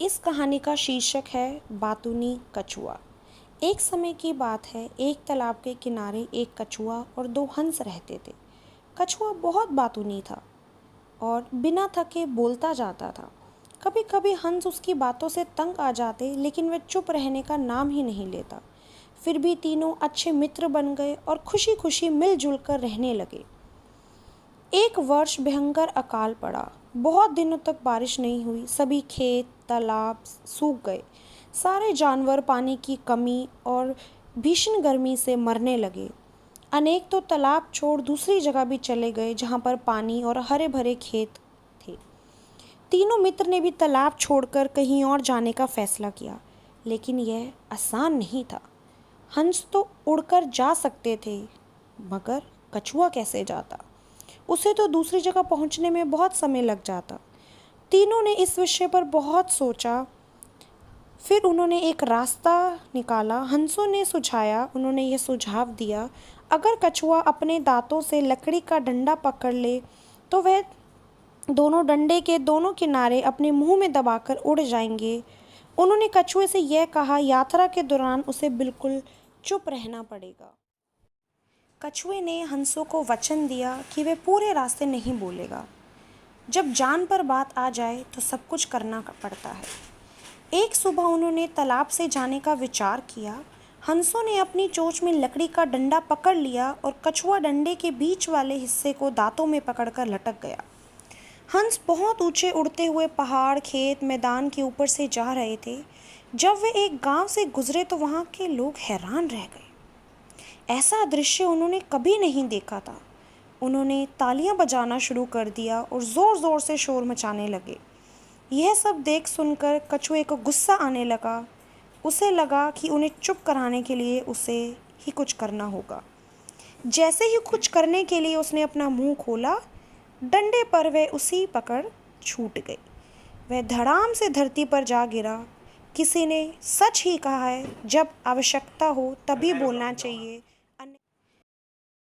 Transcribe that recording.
इस कहानी का शीर्षक है बातूनी कछुआ। एक समय की बात है, एक तालाब के किनारे एक कछुआ और दो हंस रहते थे। कछुआ बहुत बातूनी था और बिना थके बोलता जाता था। कभी कभी हंस उसकी बातों से तंग आ जाते, लेकिन वह चुप रहने का नाम ही नहीं लेता। फिर भी तीनों अच्छे मित्र बन गए और खुशी खुशी मिलजुल कर रहने लगे। एक वर्ष भयंकर अकाल पड़ा। बहुत दिनों तक बारिश नहीं हुई। सभी खेत तालाब सूख गए। सारे जानवर पानी की कमी और भीषण गर्मी से मरने लगे। अनेक तो तालाब छोड़ दूसरी जगह भी चले गए, जहाँ पर पानी और हरे भरे खेत थे। तीनों मित्र ने भी तालाब छोड़कर कहीं और जाने का फैसला किया, लेकिन यह आसान नहीं था। हंस तो उड़कर जा सकते थे, मगर कछुआ कैसे जाता? उसे तो दूसरी जगह पहुंचने में बहुत समय लग जाता। तीनों ने इस विषय पर बहुत सोचा। फिर उन्होंने एक रास्ता निकाला। हंसों ने उन्होंने यह सुझाव दिया, अगर कछुआ अपने दांतों से लकड़ी का डंडा पकड़ ले तो वह दोनों डंडे के दोनों किनारे अपने मुंह में दबाकर उड़ जाएंगे। उन्होंने कछुए से यह कहा, यात्रा के दौरान उसे बिल्कुल चुप रहना पड़ेगा। कछुए ने हंसों को वचन दिया कि वह पूरे रास्ते नहीं बोलेगा। जब जान पर बात आ जाए तो सब कुछ करना पड़ता है। एक सुबह उन्होंने तालाब से जाने का विचार किया। हंसों ने अपनी चोंच में लकड़ी का डंडा पकड़ लिया और कछुआ डंडे के बीच वाले हिस्से को दांतों में पकड़कर लटक गया। हंस बहुत ऊंचे उड़ते हुए पहाड़, खेत, मैदान के ऊपर से जा रहे थे। जब वे एक गांव से गुजरे तो वहां के लोग हैरान रह गए। ऐसा दृश्य उन्होंने कभी नहीं देखा था। उन्होंने तालियां बजाना शुरू कर दिया और ज़ोर ज़ोर से शोर मचाने लगे। यह सब देख सुनकर कछुए को गुस्सा आने लगा। उसे लगा कि उन्हें चुप कराने के लिए उसे ही कुछ करना होगा। जैसे ही कुछ करने के लिए उसने अपना मुंह खोला, डंडे पर वह उसी पकड़ छूट गई। वह धड़ाम से धरती पर जा गिरा। किसी ने सच ही कहा है, जब आवश्यकता हो तभी बोलना चाहिए।